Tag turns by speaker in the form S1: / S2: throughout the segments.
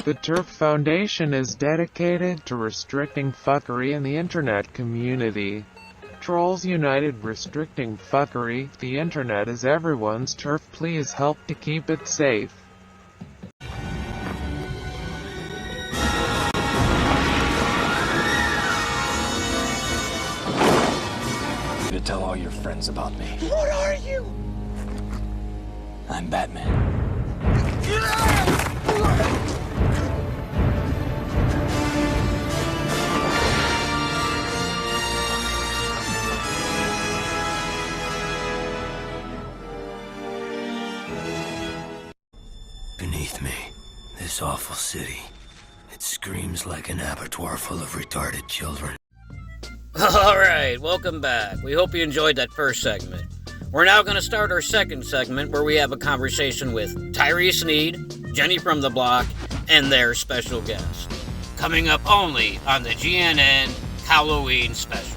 S1: The TERF Foundation is dedicated to restricting fuckery in the internet community. Trolls United restricting fuckery. The internet is everyone's turf. Please help to keep it safe.
S2: To tell all your friends about me.
S3: What are you?
S2: I'm Batman.
S3: Beneath me, this awful city. It screams like an abattoir full of retarded children.
S4: Alright, welcome back. We hope you enjoyed that first segment. We're now going to start our second segment where we have a conversation with Tyree, Sneed, Jenny from the Block, and their special guest. Coming up only on the GNN Cowloween special.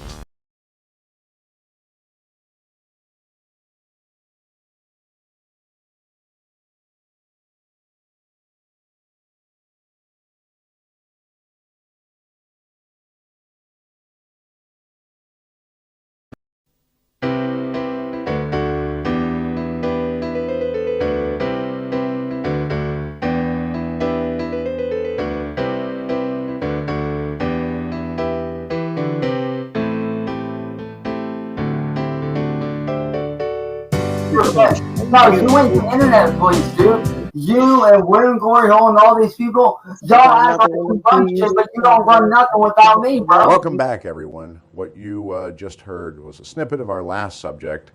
S5: No, you ain't the internet police, dude. You and William Glory Hole and all these people, y'all act like a bunch of shit, but you don't run nothing without me, bro.
S6: Welcome back, everyone. What you just heard was a snippet of our last subject,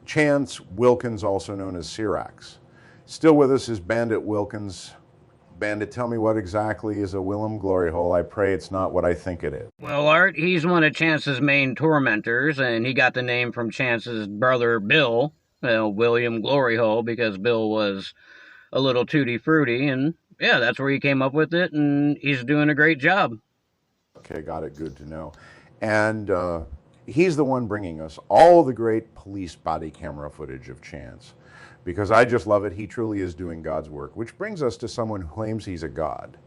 S6: Chance Wilkins, also known as Syrax. Still with us is Bandit Wilkins. Bandit, tell me what exactly is a William Glory Hole. I pray it's not what I think it is.
S4: Well, Art, he's one of Chance's main tormentors, and he got the name from Chance's brother, Bill. William Glory Hole, because Bill was a little tutti fruity, and yeah, that's where he came up with it, and he's doing a great job.
S6: Okay, got it. Good to know. And he's the one bringing us all the great police body camera footage of Chance, because I just love it. He truly is doing God's work, which brings us to someone who claims he's a god.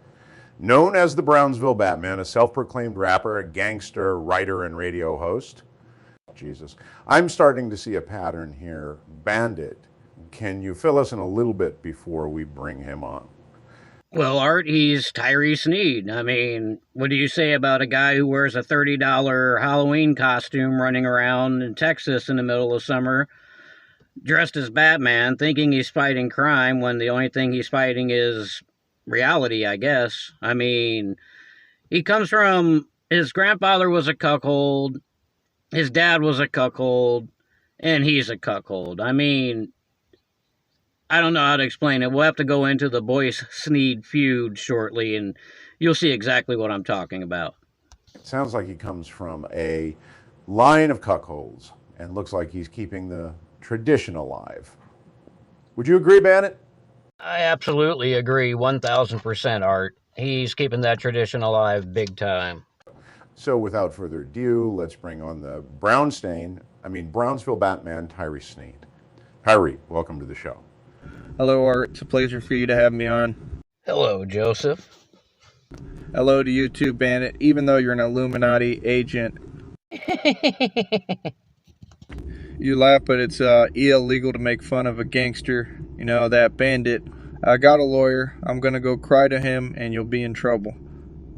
S6: Known as the Brownsville Batman, a self-proclaimed rapper, a gangster, writer, and radio host. Jesus. I'm starting to see a pattern here. Bandit, can you fill us in a little bit before we bring him on?
S4: Well, Art, he's Tyree Sneed. I mean, what do you say about a guy who wears a $30 Halloween costume running around in Texas in the middle of summer, dressed as Batman, thinking he's fighting crime when the only thing he's fighting is reality, I guess. I mean, he comes from, his grandfather was a cuckold, his dad was a cuckold, and he's a cuckold. I mean, I don't know how to explain it. We'll have to go into the Boyce-Sneed feud shortly, and you'll see exactly what I'm talking about.
S6: It sounds like he comes from a line of cuckolds, and looks like he's keeping the tradition alive. Would you agree, Bandit?
S4: I absolutely agree, 1,000%, Art. He's keeping that tradition alive big time.
S6: So without further ado, let's bring on the Brownsville Batman, Tyree Sneed. Tyree, welcome to the show.
S7: Hello, Art. It's a pleasure for you to have me on.
S4: Hello, Joseph.
S7: Hello to you too, Bandit, even though you're an Illuminati agent. You laugh, but it's illegal to make fun of a gangster. You know, that Bandit. I got a lawyer. I'm going to go cry to him, and you'll be in trouble.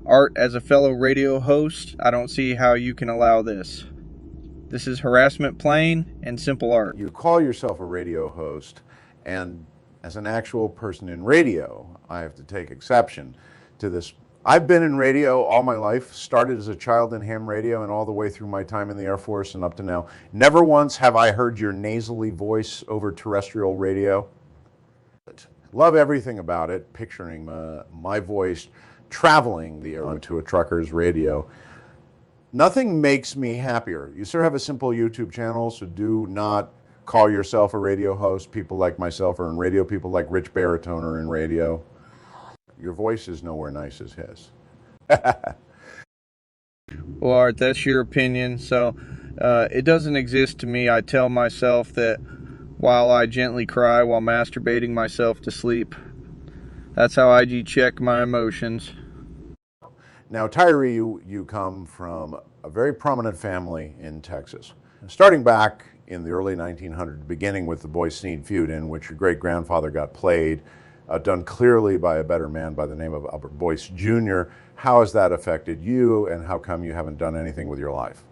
S7: Art, as a fellow radio host, I don't see how you can allow this. This is harassment plain and simple, Art.
S6: You call yourself a radio host, and as an actual person in radio, I have to take exception to this. I've been in radio all my life, started as a child in ham radio and all the way through my time in the Air Force and up to now. Never once have I heard your nasally voice over terrestrial radio. Love everything about it, picturing my voice traveling onto a trucker's radio. Nothing makes me happier. You sir have a simple YouTube channel, so do not call yourself a radio host. People like myself are in radio. People like Rich Baritone are in radio. Your voice is nowhere nice as his.
S7: Well, Art, that's your opinion, so it doesn't exist to me. I tell myself that while I gently cry while masturbating myself to sleep. That's how I check my emotions.
S6: Now, Tyree, you come from a very prominent family in Texas. Starting back in the early 1900s, beginning with the boy-Sneed feud, in which your great-grandfather got played, done clearly by a better man by the name of Albert Boyce Jr. How has that affected you, and how come you haven't done anything with your life?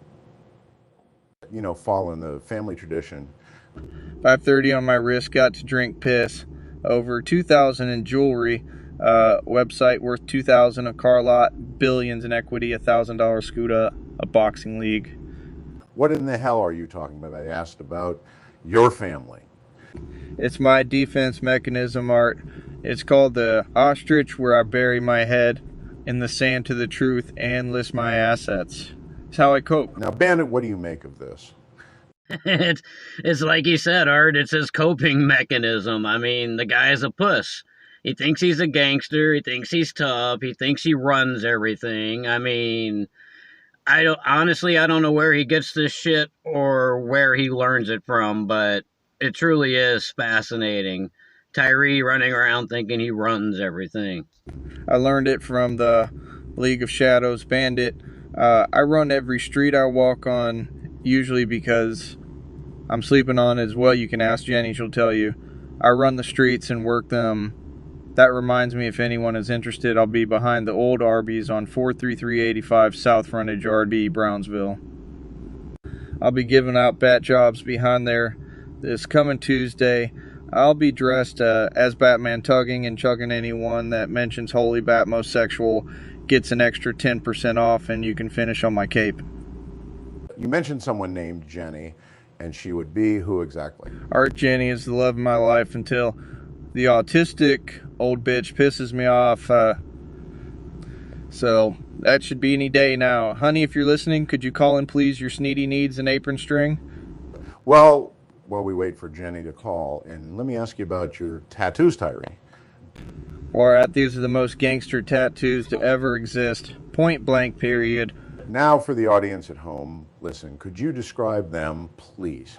S6: You know, following the family tradition.
S7: 530 on my wrist, got to drink piss. Over 2,000 in jewelry. Website worth 2,000, a car lot, billions in equity, $1,000 scooter, a boxing league.
S6: What in the hell are you talking about? I asked about your family.
S7: It's my defense mechanism, Art. It's called the ostrich, where I bury my head in the sand to the truth and list my assets. It's how I cope.
S6: Now, Bandit, what do you make of this?
S4: It's like you said, Art, it's his coping mechanism. I mean, the guy's a puss. He thinks he's a gangster, he thinks he's tough, he thinks he runs everything. I mean, I don't know where he gets this shit or where he learns it from, but it truly is fascinating. Tyree running around thinking he runs everything.
S7: I learned it from the League of Shadows Bandit. I run every street I walk on, usually because I'm sleeping on as well. You can ask Jenny, she'll tell you. I run the streets and work them. That reminds me, if anyone is interested, I'll be behind the old Arby's on 43385 South Frontage, RD, Brownsville. I'll be giving out bat jobs behind there this coming Tuesday. I'll be dressed as Batman, tugging and chugging. Anyone that mentions Holy Batmosexual gets an extra 10% off, and you can finish on my cape.
S6: You mentioned someone named Jenny, and she would be who exactly?
S7: Art Jenny is the love of my life until the autistic old bitch pisses me off. So that should be any day now. Honey, if you're listening, could you call in, please? Your Sneedy needs an apron string.
S6: Well, while we wait for Jenny to call, and let me ask you about your tattoos, Tyree.
S7: Alright, these are the most gangster tattoos to ever exist. Point blank, period.
S6: Now for the audience at home, listen, could you describe them, please?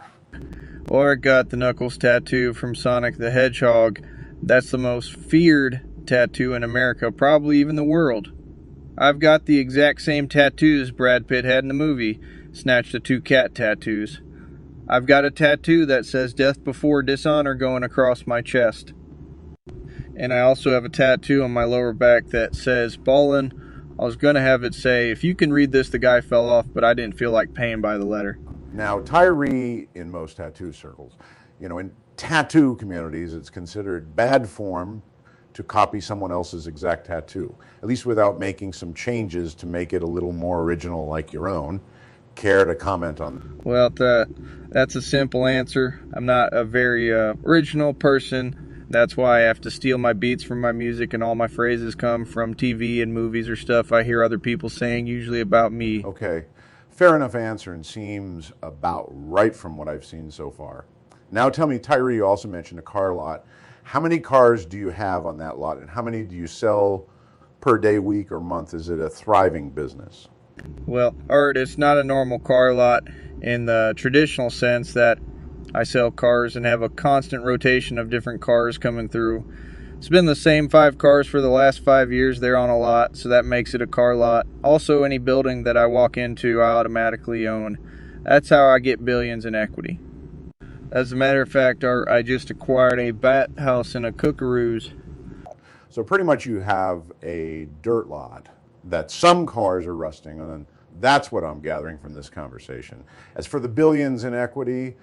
S7: Or got the Knuckles tattoo from Sonic the Hedgehog. That's the most feared tattoo in America, probably even the world. I've got the exact same tattoos Brad Pitt had in the movie, Snatch the 2 cat tattoos. I've got a tattoo that says death before dishonor going across my chest. And I also have a tattoo on my lower back that says ballin'. I was going to have it say, if you can read this, the guy fell off, but I didn't feel like paying by the letter.
S6: Now, Tyree, in most tattoo circles, you know, in tattoo communities, it's considered bad form to copy someone else's exact tattoo, at least without making some changes to make it a little more original like your own. Care to comment on that?
S7: Well, that's a simple answer. I'm not a very original person. That's why I have to steal my beats from my music, and all my phrases come from TV and movies or stuff I hear other people saying, usually about me.
S6: Okay, fair enough answer, and seems about right from what I've seen so far. Now tell me, Tyree, you also mentioned a car lot. How many cars do you have on that lot, and how many do you sell per day, week, or month? Is it a thriving business?
S7: Well, Art, it's not a normal car lot in the traditional sense that I sell cars and have a constant rotation of different cars coming through. It's been the same 5 cars for the last 5 years. They're on a lot, so that makes it a car lot. Also, any building that I walk into, I automatically own. That's how I get billions in equity. As a matter of fact, Art, I just acquired a bat house and a Kookaroos.
S6: So pretty much you have a dirt lot that some cars are rusting on. That's what I'm gathering from this conversation. As for the billions in equity,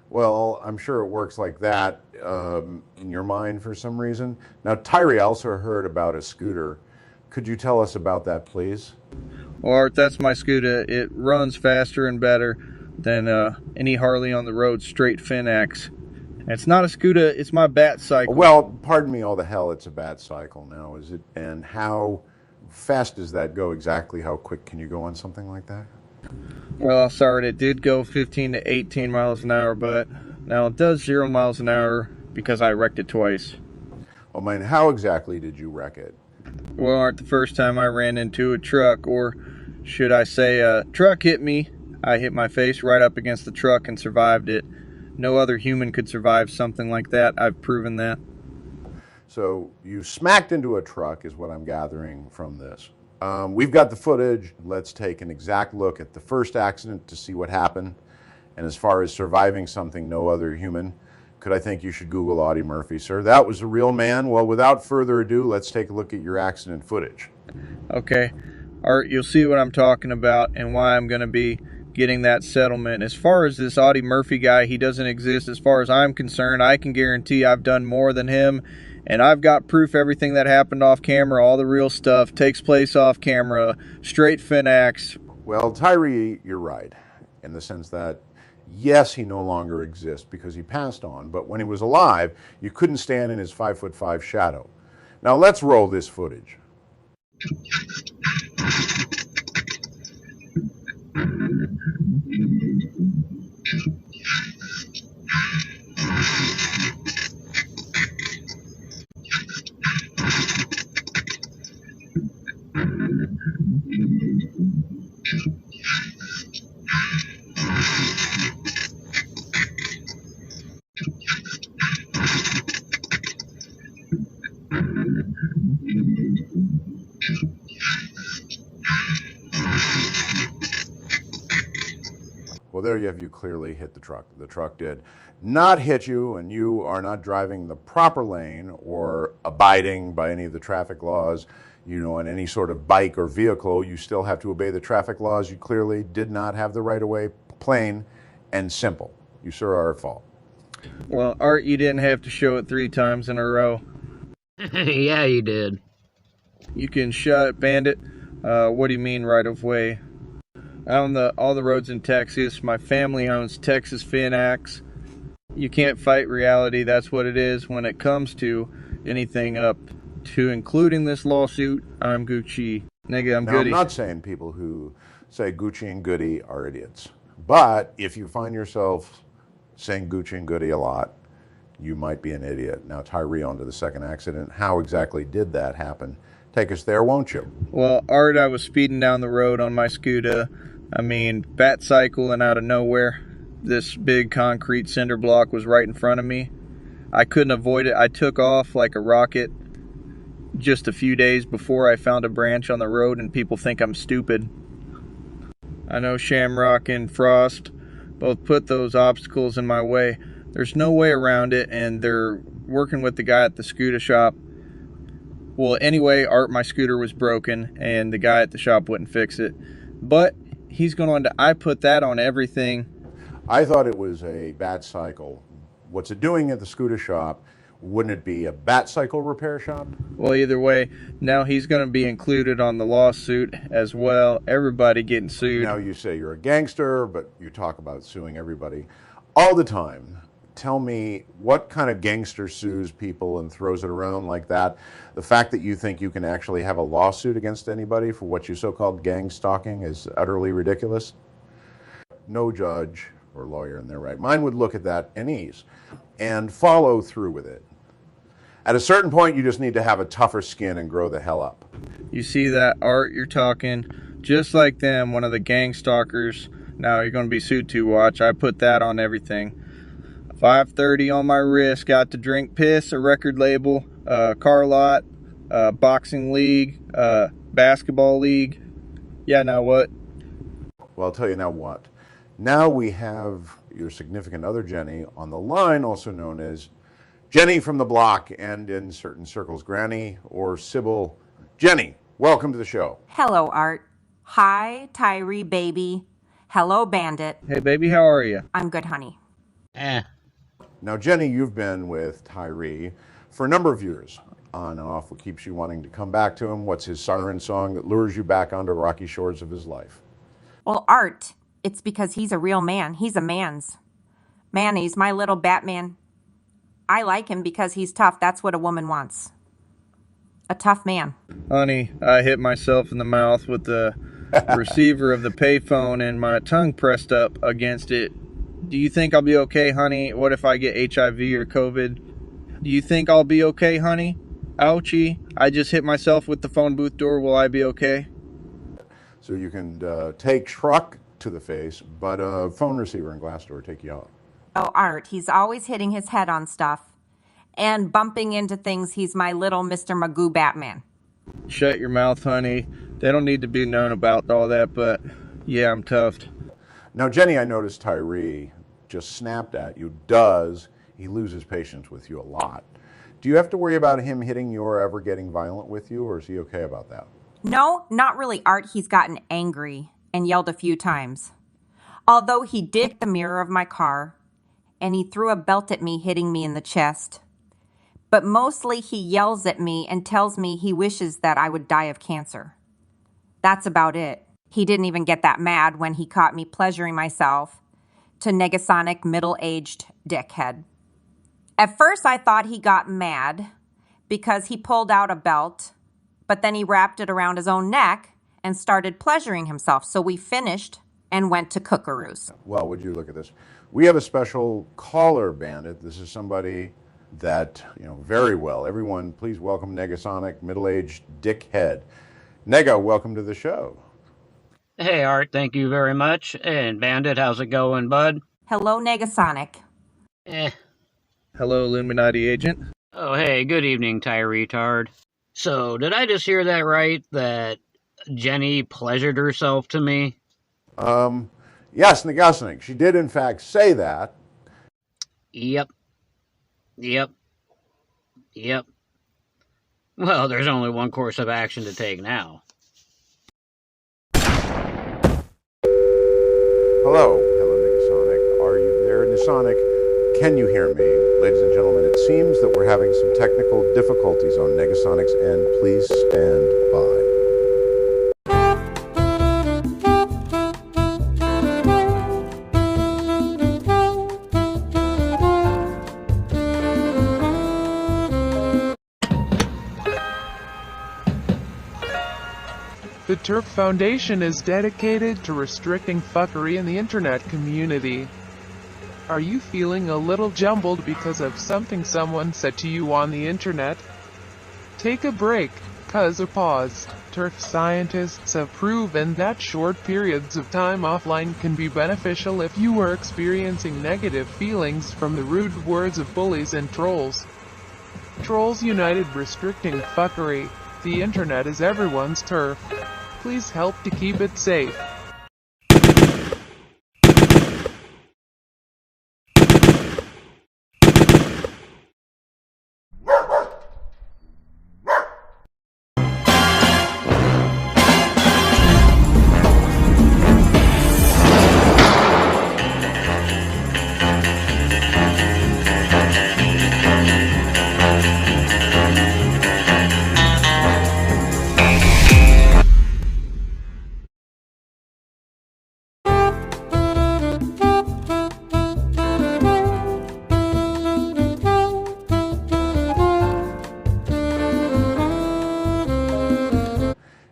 S6: well, I'm sure it works like that in your mind for some reason. Now, Tyree, I also heard about a scooter. Could you tell us about that, please?
S7: Well, Art, that's my scooter. It runs faster and better than any Harley on the road, straight Fin-X. And it's not a scooter, it's my bat cycle.
S6: Well, pardon me, all the hell, it's a bat cycle now, is it? And how fast does that go exactly? How quick can you go on something like that?
S7: Well, sorry, it did go 15 to 18 miles an hour, but now it does 0 miles an hour because I wrecked it twice.
S6: Oh, man, how exactly did you wreck it?
S7: Well, Art, the first time I ran into a truck, or should I say a truck hit me, I hit my face right up against the truck and survived it. No other human could survive something like that. I've proven that.
S6: So you smacked into a truck is what I'm gathering from this. We've got the footage. Let's take an exact look at the first accident to see what happened. And as far as surviving something no other human could, I think you should Google Audie Murphy, sir. That was a real man. Well, without further ado, let's take a look at your accident footage.
S7: Okay. Art, you'll see what I'm talking about and why I'm going to be getting that settlement. As far as this Audie Murphy guy, he doesn't exist as far as I'm concerned. I can guarantee I've done more than him, and I've got proof everything that happened off camera, all the real stuff takes place off camera, straight Finax.
S6: Well, Tyree, you're right, in the sense that, yes, he no longer exists because he passed on, but when he was alive, you couldn't stand in his 5'5" shadow. Now let's roll this footage. Well, there you have, you clearly hit the truck. The truck did not hit you, and you are not driving the proper lane or abiding by any of the traffic laws. You know, on any sort of bike or vehicle, you still have to obey the traffic laws. You clearly did not have the right of way, plain and simple. You, sir, are at fault.
S7: Well, Art, you didn't have to show it 3 times in a row.
S4: Yeah, you did.
S7: You can shut it, Bandit. What do you mean right of way? I own all the roads in Texas. My family owns Texas Finax. You can't fight reality. That's what it is. When it comes to anything up to including this lawsuit, I'm Gucci. Nigga, I'm Goody.
S6: I'm not saying people who say Gucci and Goody are idiots. But if you find yourself saying Gucci and Goody a lot, you might be an idiot. Now, Tyree, on to the second accident. How exactly did that happen? Take us there, won't you?
S7: Well, Art, I was speeding down the road on my scooter. Bat cycling out of nowhere. This big concrete cinder block was right in front of me. I couldn't avoid it. I took off like a rocket just a few days before I found a branch on the road, and people think I'm stupid. I know Shamrock and Frost both put those obstacles in my way. There's no way around it, and they're working with the guy at the scooter shop. Well, anyway, Art, my scooter was broken, and the guy at the shop wouldn't fix it. But he's going to, I put that on everything.
S6: I thought it was a bat cycle. What's it doing at the scooter shop? Wouldn't it be a bat cycle repair shop?
S7: Well, either way, now he's going to be included on the lawsuit as well. Everybody getting sued.
S6: Now you say you're a gangster, but you talk about suing everybody all the time. Tell me, what kind of gangster sues people and throws it around like that? The fact that you think you can actually have a lawsuit against anybody for what you so-called gang stalking is utterly ridiculous. No judge or lawyer in their right mind would look at that and ease and follow through with it. At a certain point, you just need to have a tougher skin and grow the hell up.
S7: You see that, Art? You're talking just like them, one of the gang stalkers. Now you're going to be sued to watch. I put that on everything. 530 on my wrist, got to drink piss, a record label, car lot, boxing league, basketball league. Yeah, now what?
S6: Well, I'll tell you now what. Now we have your significant other, Jenny, on the line, also known as Jenny from the block and in certain circles, Granny or Sybil. Jenny, welcome to the show.
S8: Hello, Art. Hi, Tyree, baby. Hello, Bandit.
S7: Hey, baby, how are you?
S8: I'm good, honey.
S6: Now, Jenny, you've been with Tyree for a number of years, on and off. What keeps you wanting to come back to him? What's his siren song that lures you back onto rocky shores of his life?
S8: Well, Art, it's because he's a real man. He's a man's. Man, he's my little Batman. I like him because he's tough. That's what a woman wants. A tough man.
S7: Honey, I hit myself in the mouth with the receiver of the payphone and my tongue pressed up against it. Do you think I'll be okay, honey? What if I get HIV or COVID? Do you think I'll be okay, honey? Ouchie, I just hit myself with the phone booth door. Will I be okay?
S6: So you can take truck to the face, but a phone receiver and glass door take you out.
S8: Oh, Art, he's always hitting his head on stuff. And bumping into things, he's my little Mr. Magoo Batman.
S7: Shut your mouth, honey. They don't need to be known about all that, but yeah, I'm tough.
S6: Now, Jenny, I noticed Tyree just snapped at you. Does he loses patience with you a lot? Do you have to worry about him hitting you or ever getting violent with you, or is he okay about that?
S8: No, not really, Art. He's gotten angry and yelled a few times. Although he did hit the mirror of my car, and he threw a belt at me, hitting me in the chest. But mostly he yells at me and tells me he wishes that I would die of cancer. That's about it. He didn't even get that mad when he caught me pleasuring myself to Negasonic middle-aged dickhead. At first I thought he got mad because he pulled out a belt, but then he wrapped it around his own neck and started pleasuring himself. So we finished and went to Cookaroos.
S6: Well, would you look at this? We have a special caller, Bandit. This is somebody that, you know, very well. Everyone, please welcome Negasonic, middle-aged dickhead. Nega, welcome to the show.
S4: Hey, Art, thank you very much. And Bandit, how's it going, bud?
S8: Hello, Negasonic.
S7: Hello, Illuminati agent.
S4: Oh, hey, good evening, Tyree Tard. So, did I just hear that right, that Jenny pleasured herself to me?
S6: Yes, Negasonic. She did, in fact, say that.
S4: Yep. Well, there's only one course of action to take now.
S6: Hello, Negasonic. Are you there, Negasonic? Can you hear me? Ladies and gentlemen, it seems that we're having some technical difficulties on Negasonic's end. Please stand by.
S1: The Turf Foundation is dedicated to restricting fuckery in the internet community. Are you feeling a little jumbled because of something someone said to you on the internet? Take a break, cause a pause. Turf scientists have proven that short periods of time offline can be beneficial if you are experiencing negative feelings from the rude words of bullies and trolls. Trolls United restricting fuckery. The internet is everyone's turf. Please help to keep it safe.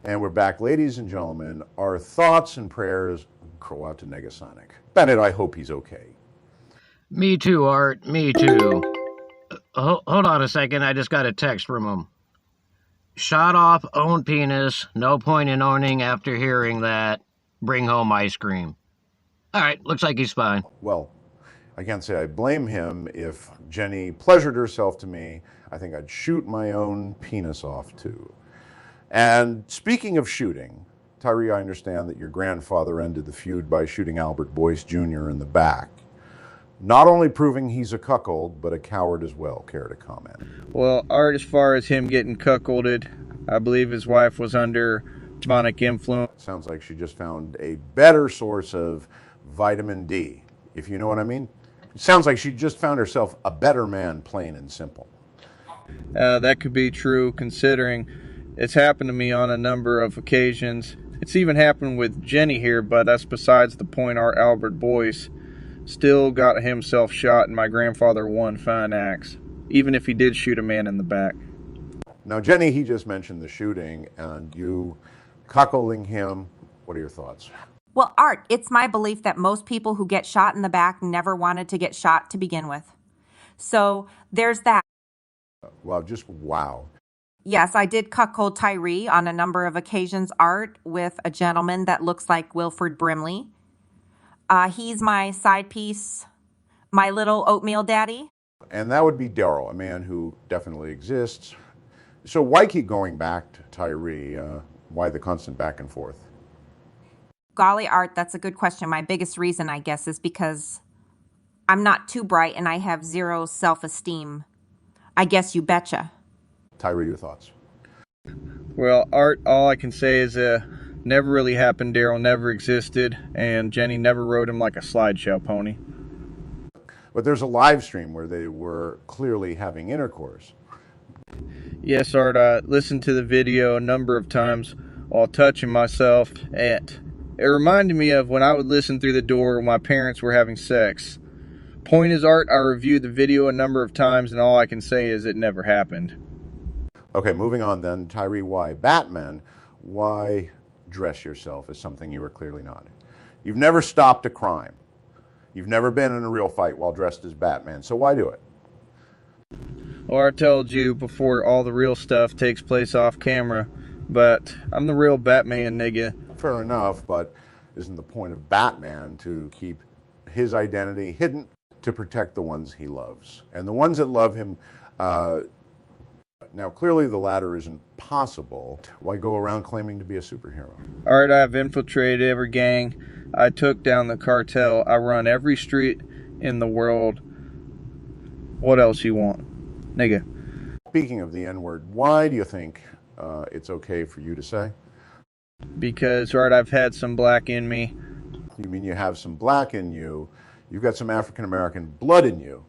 S6: And we're back, ladies and gentlemen. Our thoughts and prayers go out to Negasonic. Bandit, I hope he's okay.
S4: Me too, Art. Me too. Hold on a second. I just got a text from him. Shot off, own penis. No point in owning after hearing that. Bring home ice cream. All right, looks like he's fine.
S6: Well, I can't say I blame him. If Jenny pleasured herself to me, I think I'd shoot my own penis off too. And speaking of shooting, Tyree, I understand that your grandfather ended the feud by shooting Albert Boyce Jr. in the back. Not only proving he's a cuckold, but a coward as well. Care to comment?
S7: Well, Art, as far as him getting cuckolded, I believe his wife was under demonic influence.
S6: Sounds like she just found a better source of vitamin D, if you know what I mean. It sounds like she just found herself a better man, plain and simple.
S7: That could be true, considering it's happened to me on a number of occasions. It's even happened with Jenny here, but that's besides the point. Our Albert Boyce still got himself shot, and my grandfather won fine axe, even if he did shoot a man in the back.
S6: Now, Jenny, he just mentioned the shooting, and you cuckolding him. What are your thoughts?
S8: Well, Art, it's my belief that most people who get shot in the back never wanted to get shot to begin with. So there's that.
S6: Well, just wow.
S8: Yes, I did cuckold Tyree on a number of occasions, Art, with a gentleman that looks like Wilford Brimley. He's my side piece, my little oatmeal daddy.
S6: And that would be Daryl, a man who definitely exists. So why keep going back to Tyree? Why the constant back and forth?
S8: Golly, Art, that's a good question. My biggest reason, I guess, is because I'm not too bright and I have zero self-esteem. I guess you betcha.
S6: Tyree, your thoughts?
S7: Well, Art, all I can say is never really happened. Daryl never existed, and Jenny never rode him like a slideshow pony.
S6: But there's a live stream where they were clearly having intercourse.
S7: Yes, Art, I listened to the video a number of times while touching myself, and it reminded me of when I would listen through the door when my parents were having sex. Point is, Art, I reviewed the video a number of times, and all I can say is it never happened.
S6: Okay, moving on then. Tyree, why Batman? Why dress yourself as something you are clearly not? You've never stopped a crime. You've never been in a real fight while dressed as Batman, so why do it?
S7: Well, I told you before, all the real stuff takes place off camera, but I'm the real Batman, nigga.
S6: Fair enough, but isn't the point of Batman to keep his identity hidden to protect the ones he loves? And the ones that love him, now clearly the latter isn't possible. Why go around claiming to be a superhero?
S7: Alright, I've infiltrated every gang. I took down the cartel. I run every street in the world. What else you want, nigga?
S6: Speaking of the N-word, why do you think it's okay for you to say?
S7: Because, Art, I've had some black in me.
S6: You mean you have some black in you? You've got some African-American blood in you.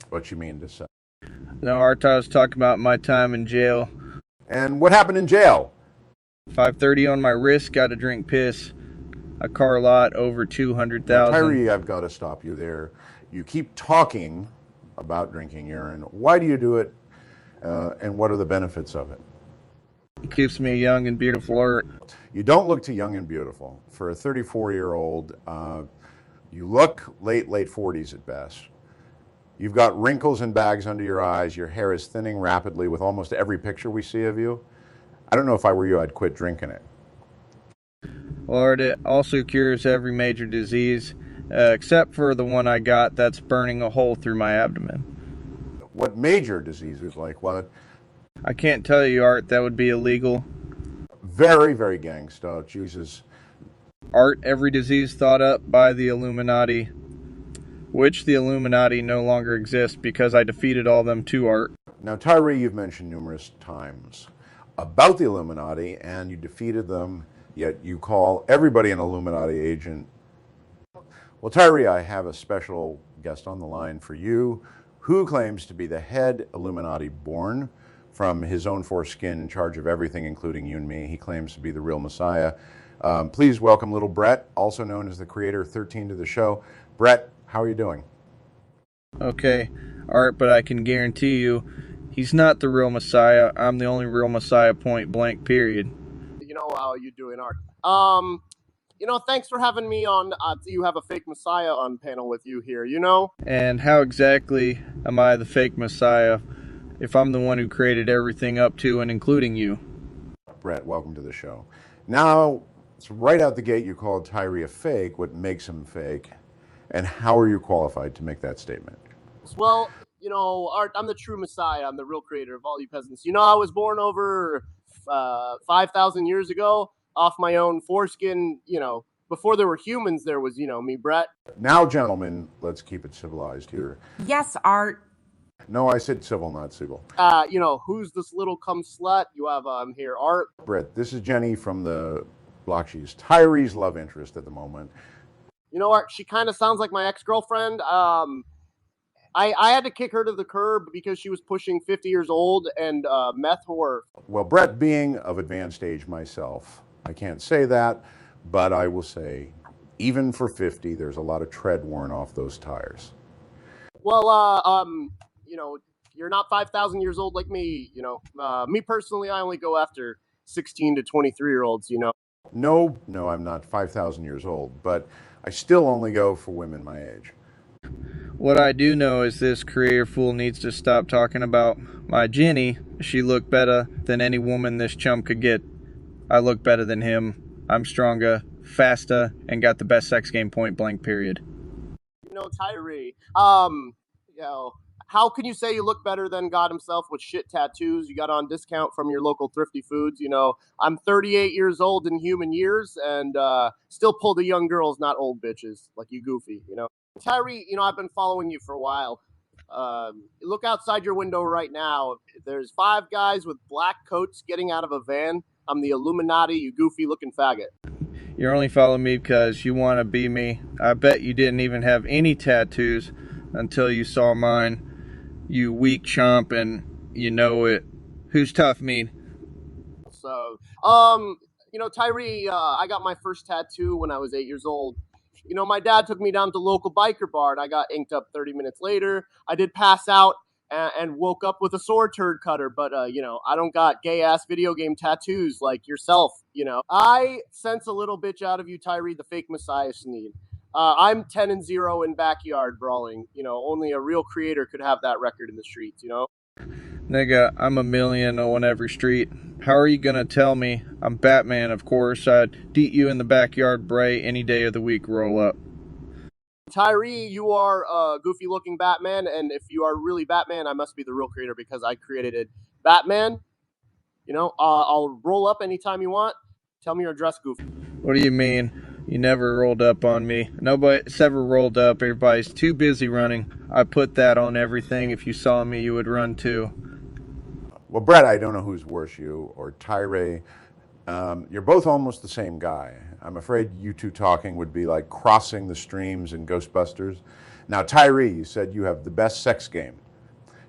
S6: What you mean to say?
S7: No, Art, I was talking about my time in jail.
S6: And what happened in jail?
S7: 530 on my wrist, got to drink piss. A car lot over 200,000.
S6: Tyree, I've got to stop you there. You keep talking about drinking urine. Why do you do it? And what are the benefits of it?
S7: It keeps me young and beautiful, Art.
S6: You don't look too young and beautiful. For a 34-year-old, you look late 40s at best. You've got wrinkles and bags under your eyes. Your hair is thinning rapidly with almost every picture we see of you. I don't know if I were you, I'd quit drinking it.
S7: Lord, it also cures every major disease, except for the one I got that's burning a hole through my abdomen.
S6: What major diseases, like what?
S7: I can't tell you, Art, that would be illegal.
S6: Very, very gangsta. Jesus.
S7: Art, every disease thought up by the Illuminati, which the Illuminati no longer exists because I defeated all them too, Art.
S6: Now, Tyree, you've mentioned numerous times about the Illuminati, and you defeated them, yet you call everybody an Illuminati agent. Well, Tyree, I have a special guest on the line for you who claims to be the head Illuminati born from his own foreskin, in charge of everything, including you and me. He claims to be the real Messiah. Please welcome little Brett, also known as the creator of 13 to the show. Brett, how are you doing?
S7: Okay, Art, but I can guarantee you, he's not the real Messiah. I'm the only real Messiah, point blank, period.
S9: You know how you doing, Art? Thanks for having me on. You have a fake Messiah on panel with you here, you know?
S7: And how exactly am I the fake Messiah if I'm the one who created everything up to and including you?
S6: Brett, welcome to the show. Now, it's right out the gate you called Tyree a fake. What makes him fake? And how are you qualified to make that statement?
S9: Well, Art, I'm the true Messiah. I'm the real creator of all you peasants. You know, I was born over 5,000 years ago off my own foreskin. Before there were humans, there was, me, Brett.
S6: Now, gentlemen, let's keep it civilized here.
S8: Yes, Art.
S6: No, I said civil, not civil.
S9: Who's this little cum slut? You have here, Art.
S6: Brett, this is Jenny from the block. She's Tyree's love interest at the moment.
S9: You know, Art, she kind of sounds like my ex-girlfriend. I had to kick her to the curb because she was pushing 50 years old and meth whore.
S6: Well, Brett, being of advanced age myself, I can't say that, but I will say, even for 50, there's a lot of tread worn off those tires.
S9: Well, you're not 5,000 years old like me, me personally, I only go after 16 to 23-year-olds,
S6: No, I'm not 5,000 years old, but I still only go for women my age.
S7: What I do know is this career fool needs to stop talking about my Jenny. She looked better than any woman this chump could get. I look better than him. I'm stronger, faster, and got the best sex game, point blank, period.
S9: Tyree, how can you say you look better than God himself with shit tattoos you got on discount from your local thrifty foods? You know, I'm 38 years old in human years and still pull the young girls, not old bitches like you goofy, you know. Tyree, you know, I've been following you for a while. Look outside your window right now. There's 5 guys with black coats getting out of a van. I'm the Illuminati, you goofy looking faggot.
S7: You're only following me because you want to be me. I bet you didn't even have any tattoos until you saw mine. You weak chump, and you know it. Who's tough mean?
S9: So, you know, Tyree, I got my first tattoo when I was 8 years old. You know, my dad took me down to the local biker bar, and I got inked up 30 minutes later. I did pass out and woke up with a sword turd cutter, but, you know, I don't got gay-ass video game tattoos like yourself, you know. I sense a little bitch out of you, Tyree, the fake Messiah Sneed. I'm 10-0 in backyard brawling. You know, only a real creator could have that record in the streets, you know?
S7: Nigga, I'm a million on every street. How are you gonna tell me I'm Batman? Of course, I'd beat you in the backyard bray any day of the week. Roll up.
S9: Tyree, you are a goofy-looking Batman, and if you are really Batman, I must be the real creator because I created it. Batman, you know, I'll roll up anytime you want. Tell me your address, goofy.
S7: What do you mean? You never rolled up on me. Nobody's ever rolled up. Everybody's too busy running. I put that on everything. If you saw me, you would run too.
S6: Well, Brett, I don't know who's worse, you or Tyree. You're both almost the same guy. I'm afraid you two talking would be like crossing the streams in Ghostbusters. Now, Tyree, you said you have the best sex game.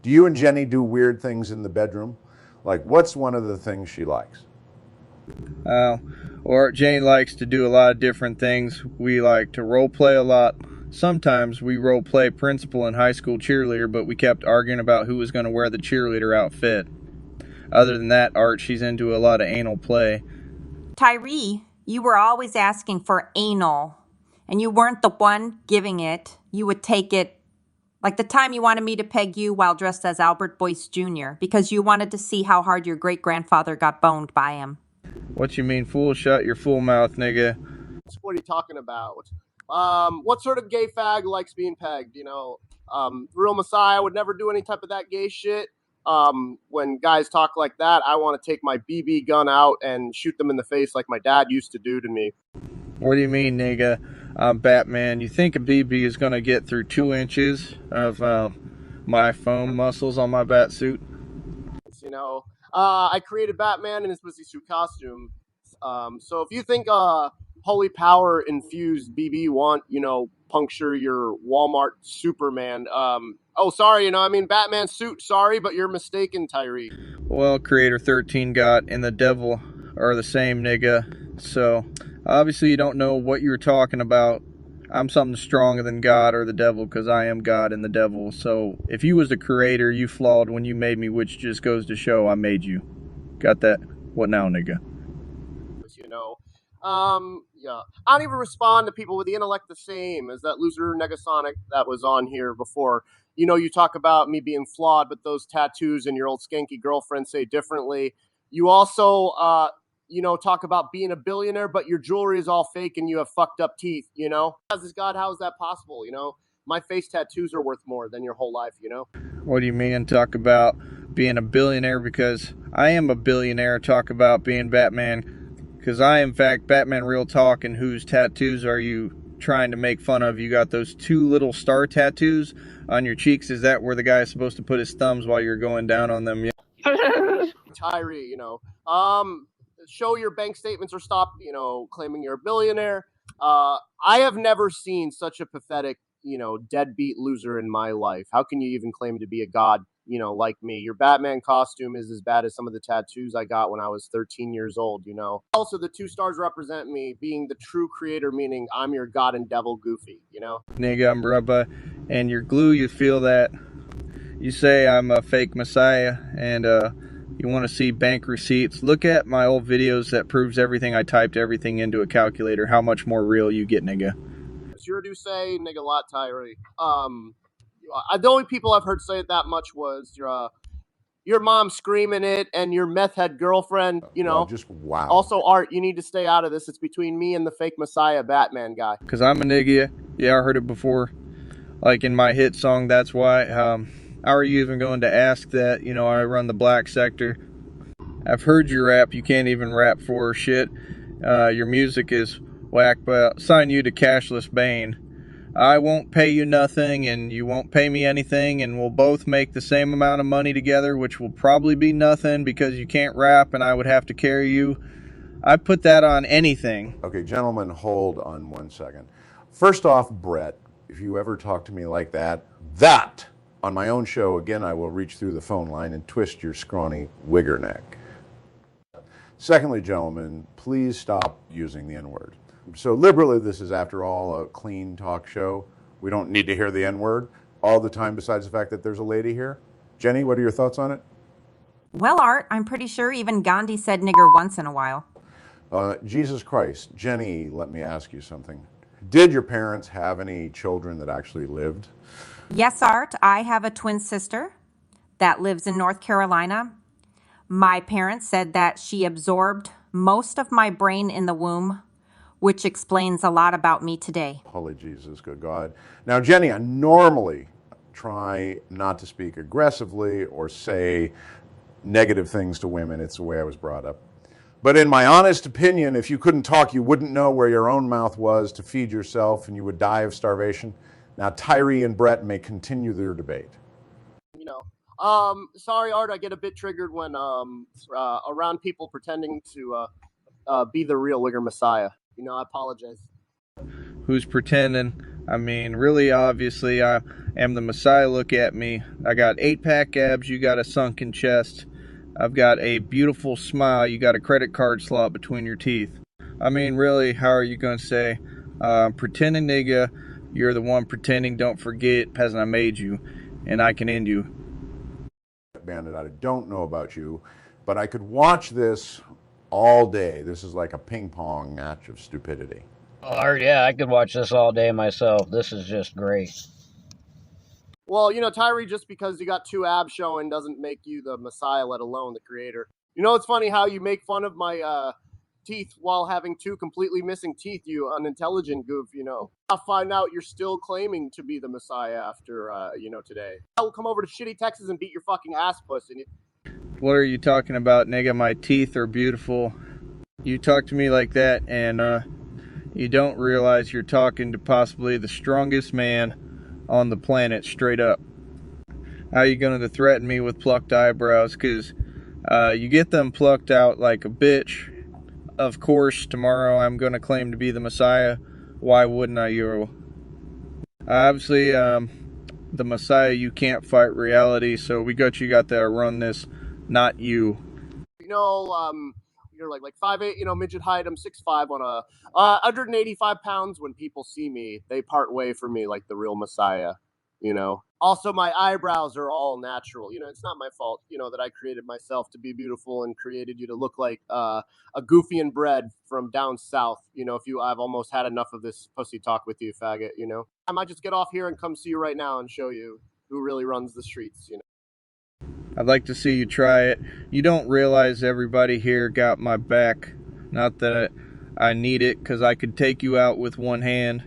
S6: Do you and Jenny do weird things in the bedroom? Like, what's one of the things she likes?
S7: Or Jenny likes to do a lot of different things. We like to role play a lot. Sometimes we role play principal and high school cheerleader, but we kept arguing about who was going to wear the cheerleader outfit. Other than that, Art, she's into a lot of anal play.
S8: Tyree, you were always asking for anal, and you weren't the one giving it. You would take it, like the time you wanted me to peg you while dressed as Albert Boyce Jr., because you wanted to see how hard your great-grandfather got boned by him.
S7: What you mean, fool? Shut your fool mouth, nigga.
S9: What are you talking about? What sort of gay fag likes being pegged, you know? Real Messiah would never do any type of that gay shit. When guys talk like that, I want to take my BB gun out and shoot them in the face like my dad used to do to me.
S7: What do you mean, nigga? I'm Batman. You think a BB is going to get through 2 inches of my foam muscles on my bat suit?
S9: You know, I created Batman in his pussy suit costume. So if you think holy power infused BB want, you know, puncture your Walmart Superman, oh, sorry, you know, I mean Batman suit, sorry, but you're mistaken, Tyree.
S7: Well, Creator 13 God and the devil are the same, nigga. So, obviously you don't know what you're talking about. I'm something stronger than God or the devil because I am God and the devil. So, if you was the creator, you flawed when you made me, which just goes to show I made you. Got that? What now, nigga?
S9: You know, yeah. I don't even respond to people with the intellect the same as that loser Negasonic that was on here before. You know, you talk about me being flawed, but those tattoos and your old skanky girlfriend say differently. You also, you know, talk about being a billionaire, but your jewelry is all fake and you have fucked up teeth, you know? God, how is that possible, you know? My face tattoos are worth more than your whole life, you know?
S7: What do you mean talk about being a billionaire? Because I am a billionaire. Talk about being Batman. Because I, in fact, Batman real talk. And whose tattoos are you trying to make fun of? You got those 2 little star tattoos on your cheeks. Is that where the guy is supposed to put his thumbs while you're going down on them? Yeah.
S9: Tyree, you know, show your bank statements or stop, you know, claiming you're a billionaire. I have never seen such a pathetic, you know, deadbeat loser in my life. How can you even claim to be a god, you know, like me? Your Batman costume is as bad as some of the tattoos I got when I was 13 years old, you know. Also, the 2 stars represent me being the true creator, meaning I'm your god and devil goofy, you know.
S7: Nigga, I'm rubber, and your glue, you feel that. You say I'm a fake messiah, and you want to see bank receipts. Look at my old videos that proves everything. I typed everything into a calculator. How much more real you get, nigga.
S9: Sure do say nigga lot, Tyree. The only people I've heard say it that much was your mom screaming it and your meth head girlfriend, you know.
S6: Well, just wow.
S9: Also, Art, you need to stay out of this. It's between me and the fake Messiah Batman guy.
S7: Because I'm a nigga. Yeah, I heard it before. Like in my hit song, That's Why. How are you even going to ask that? You know, I run the black sector. I've heard you rap. You can't even rap for shit. Your music is whack, but I'll sign you to Cashless Bane. I won't pay you nothing, and you won't pay me anything, and we'll both make the same amount of money together, which will probably be nothing because you can't rap and I would have to carry you. I put that on anything.
S6: Okay, gentlemen, hold on 1 second. First off, Brett, if you ever talk to me like that, on my own show, again, I will reach through the phone line and twist your scrawny wigger neck. Secondly, gentlemen, please stop using the N-word. So liberally, this is, after all, a clean talk show. We don't need to hear the N-word all the time, besides the fact that there's a lady here. Jenny, what are your thoughts on it?
S8: Well, Art, I'm pretty sure even Gandhi said nigger once in a while.
S6: Jesus Christ. Jenny, let me ask you something. Did your parents have any children that actually lived?
S8: Yes, Art, I have a twin sister that lives in North Carolina. My parents said that she absorbed most of my brain in the womb, which explains a lot about me today.
S6: Holy Jesus, good God. Now, Jenny, I normally try not to speak aggressively or say negative things to women. It's the way I was brought up. But in my honest opinion, if you couldn't talk, you wouldn't know where your own mouth was to feed yourself, and you would die of starvation. Now, Tyree and Brett may continue their debate.
S9: You know, sorry, Art, I get a bit triggered when around people pretending to be the real Wigger Messiah. You know, I apologize.
S7: Who's pretending? I mean, really, obviously, I am the Messiah. Look at me. I got 8-pack abs. You got a sunken chest. I've got a beautiful smile. You got a credit card slot between your teeth. I mean, really, how are you going to say, pretending nigga, you're the one pretending, don't forget, peasant, I made you, and I can end you.
S6: Bandit, I don't know about you, but I could watch this all day. This is like a ping pong match of stupidity.
S4: Art, yeah, I could watch this all day myself. This is just great.
S9: Well, you know, Tyree, just because you got 2 abs showing doesn't make you the Messiah, let alone the creator. You know, it's funny how you make fun of my teeth while having 2 completely missing teeth, you unintelligent goof, you know. I'll find out you're still claiming to be the Messiah after, you know, today. I'll come over to shitty Texas and beat your fucking ass, pussy.
S7: What are you talking about, nigga? My teeth are beautiful. You talk to me like that, and you don't realize you're talking to possibly the strongest man on the planet, straight up. How are you going to threaten me with plucked eyebrows? Because you get them plucked out like a bitch. Of course, tomorrow I'm going to claim to be the Messiah. Why wouldn't I, you? Obviously, the Messiah, you can't fight reality, so you got to run this, not you.
S9: You know, you're like 5'8", you know, midget height. I'm 6'5" on a 185 pounds. When people see me, they part way from me like the real Messiah, you know. Also, my eyebrows are all natural. You know, it's not my fault, you know, that I created myself to be beautiful and created you to look like a goofy and bred from down south. You know, I've almost had enough of this pussy talk with you, faggot, you know. I might just get off here and come see you right now and show you who really runs the streets, you know.
S7: I'd like to see you try it. You don't realize everybody here got my back. Not that I need it, because I could take you out with one hand.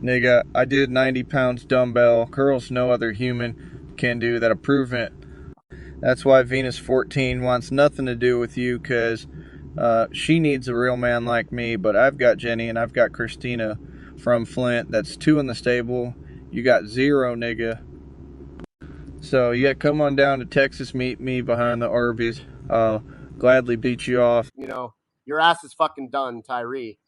S7: Nigga, I did 90 pounds dumbbell curls no other human can do that. I've proven it. That's why Venus 14 wants nothing to do with you, because she needs a real man like me. But I've got Jenny and I've got Christina from Flint. That's 2 in the stable. You got 0, nigga. So, yeah, come on down to Texas, meet me behind the Arby's. I'll gladly beat you off.
S9: You know, your ass is fucking done, Tyree.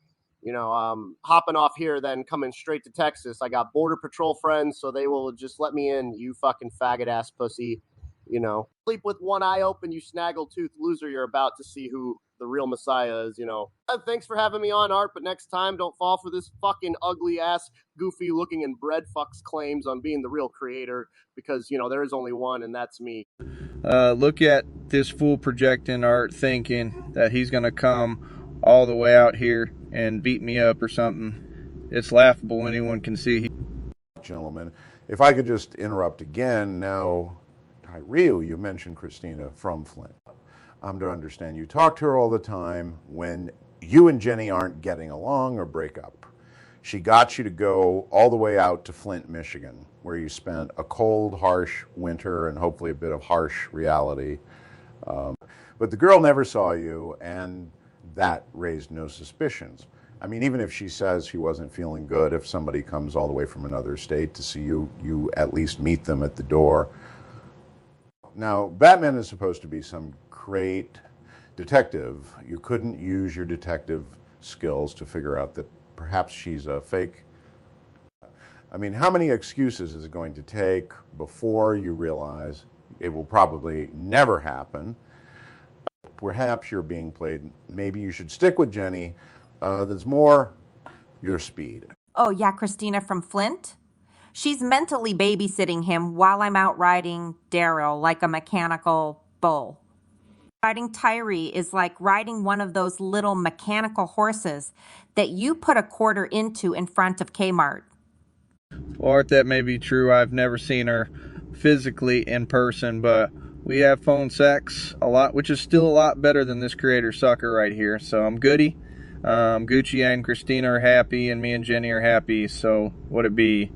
S9: You know, hopping off here, then coming straight to Texas. I got Border Patrol friends, so they will just let me in, you fucking faggot-ass pussy. You know, sleep with one eye open, you snaggle-toothed loser. You're about to see who the real Messiah is, you know. Thanks for having me on, Art, but next time, don't fall for this fucking ugly-ass, goofy-looking and bread fucks claims on being the real creator, because, you know, there is only one, and that's me.
S7: Look at this fool projecting, Art, thinking that he's going to come all the way out here and beat me up or something. It's laughable. Anyone can see.
S6: Gentlemen, if I could just interrupt again. Now, Tyree, you mentioned Christina from Flint. I'm to understand you talk to her all the time when you and Jenny aren't getting along or break up. She got you to go all the way out to Flint, Michigan, where you spent a cold, harsh winter and hopefully a bit of harsh reality. But the girl never saw you, and that raised no suspicions. I mean, even if she says she wasn't feeling good, if somebody comes all the way from another state to see you, you at least meet them at the door. Now, Batman is supposed to be some great detective. You couldn't use your detective skills to figure out that perhaps she's a fake. I mean, how many excuses is it going to take before you realize it will probably never happen? Perhaps you're being played. Maybe you should stick with Jenny. That's more your speed.
S8: Oh, yeah, Christina from Flint? She's mentally babysitting him while I'm out riding Daryl like a mechanical bull. Riding Tyree is like riding one of those little mechanical horses that you put a quarter into in front of Kmart.
S7: Well, Art, that may be true. I've never seen her physically in person, but we have phone sex a lot, which is still a lot better than this creator sucker right here. So I'm goody. Gucci and Christina are happy, and me and Jenny are happy. So what it be?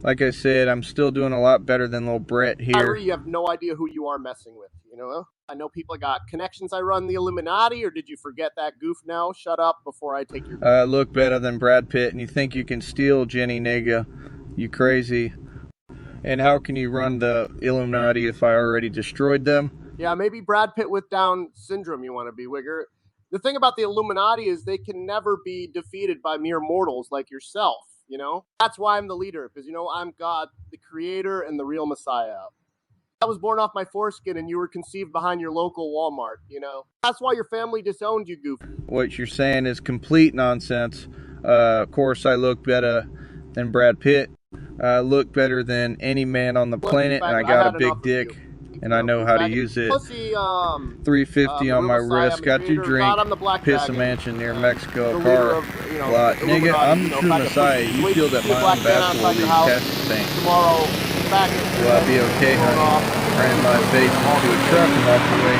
S7: Like I said, I'm still doing a lot better than little Brett here.
S9: Tyree, you have no idea who you are messing with, you know? I know people got connections. I run the Illuminati, or did you forget that goof now? Shut up before I take your...
S7: Look better than Brad Pitt, and you think you can steal Jenny, nigga. You crazy. And how can you run the Illuminati if I already destroyed them?
S9: Yeah, maybe Brad Pitt with Down syndrome you want to be, Wigger. The thing about the Illuminati is they can never be defeated by mere mortals like yourself, you know? That's why I'm the leader, because, you know, I'm God, the creator, and the real Messiah. I was born off my foreskin, and you were conceived behind your local Walmart, you know? That's why your family disowned you, goof.
S7: What you're saying is complete nonsense. Of course, I look better than Brad Pitt. I look better than any man on the planet, and I got a big dick, and I know how to use it.
S9: Pussy,
S7: 350 on my wrist, got your drink, piss a mansion near Mexico, car lot. Nigga, I'm the true Messiah. You feel that my own basketball league cast the same.
S9: Tomorrow, back.
S7: Will I be okay, honey? Ran my face into a truck and walked away.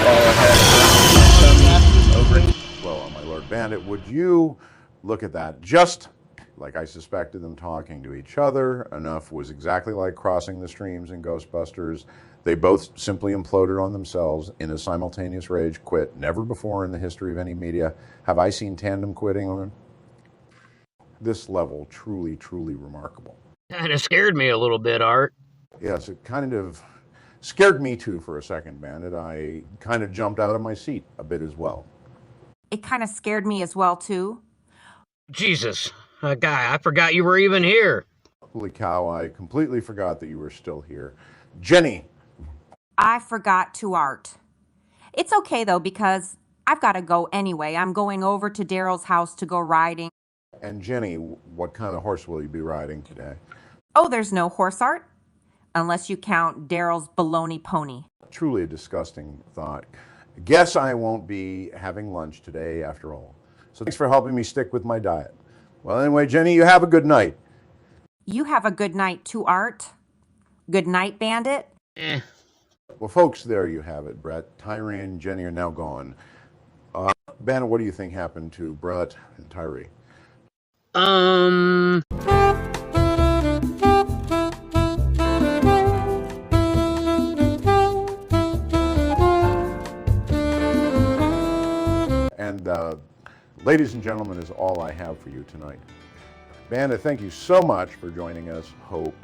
S7: All I had was over.
S6: Well, my Lord Bandit, would you look at that? Just like I suspected them talking to each other. Enough was exactly like crossing the streams in Ghostbusters. They both simply imploded on themselves in a simultaneous rage quit. Never before in the history of any media have I seen tandem quitting on this level. Truly, truly remarkable.
S4: Kind of scared me a little bit, Art.
S6: Yes, it kind of scared me too for a second, Bandit. I kind of jumped out of my seat a bit as well.
S8: It kind of scared me as well, too.
S4: Jesus, guy, I forgot you were even here.
S6: Holy cow, I completely forgot that you were still here. Jenny.
S8: I forgot to, Art. It's okay, though, because I've got to go anyway. I'm going over to Daryl's house to go riding.
S6: And Jenny, what kind of horse will you be riding today?
S8: Oh, there's no horse, Art. Unless you count Daryl's baloney pony.
S6: Truly a disgusting thought. Guess I won't be having lunch today after all. So thanks for helping me stick with my diet. Well, anyway, Jenny, you have a good night.
S8: You have a good night too, Art. Good night, Bandit.
S6: Well, folks, there you have it, Brett. Tyree and Jenny are now gone. Bandit, what do you think happened to Brett and Tyree? And ladies and gentlemen, is all I have for you tonight. Bandit, thank you so much for joining us. Hope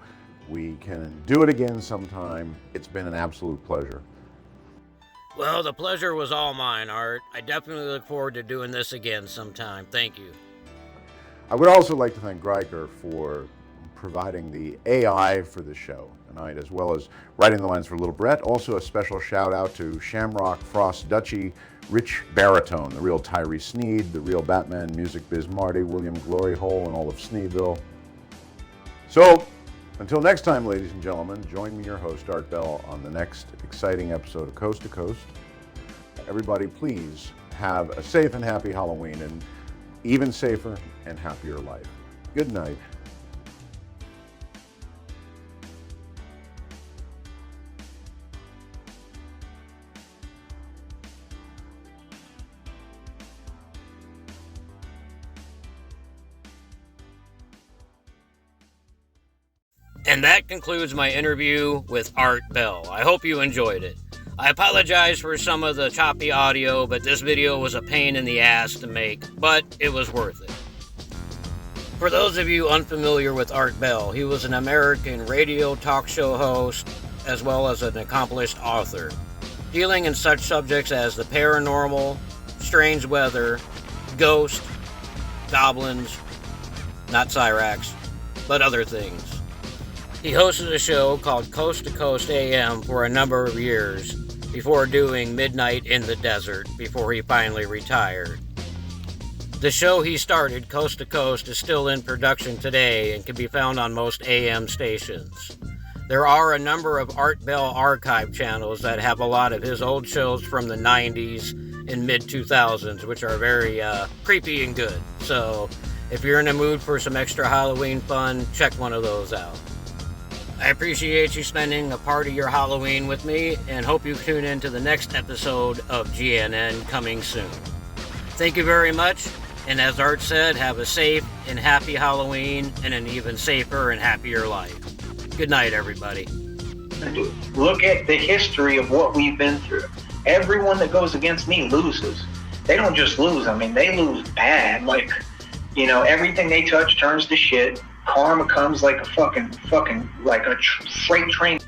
S6: we can do it again sometime. It's been an absolute pleasure.
S4: Well, the pleasure was all mine, Art. I definitely look forward to doing this again sometime. Thank you.
S6: I would also like to thank Greiker for providing the AI for the show tonight, as well as writing the lines for Little Brett. Also a special shout out to Shamrock Frost Duchy, Rich Baritone, the real Tyree Sneed, the real Batman Music Biz Marty, William Glory Hole, and all of Sneedville. So, until next time, ladies and gentlemen, join me, your host, Art Bell, on the next exciting episode of Coast to Coast. Everybody, please have a safe and happy Halloween, and even safer and happier life. Good night.
S4: And that concludes my interview with Art Bell. I hope you enjoyed it. I apologize for some of the choppy audio, but this video was a pain in the ass to make, but it was worth it. For those of you unfamiliar with Art Bell, he was an American radio talk show host, as well as an accomplished author, dealing in such subjects as the paranormal, strange weather, ghosts, goblins, not Cyrax, but other things. He hosted a show called Coast to Coast AM for a number of years before doing Midnight in the Desert before he finally retired. The show he started, Coast to Coast, is still in production today and can be found on most AM stations. There are a number of Art Bell archive channels that have a lot of his old shows from the 90s and mid-2000s, which are very creepy and good. So if you're in the mood for some extra Halloween fun, check one of those out. I appreciate you spending a part of your Halloween with me and hope you tune in to the next episode of GNN coming soon. Thank you very much, and as Art said, have a safe and happy Halloween and an even safer and happier life. Good night, everybody.
S10: Look at the history of what we've been through. Everyone that goes against me loses. They don't just lose, I mean, they lose bad. Like, you know, everything they touch turns to shit. Karma comes like a fucking like a freight train.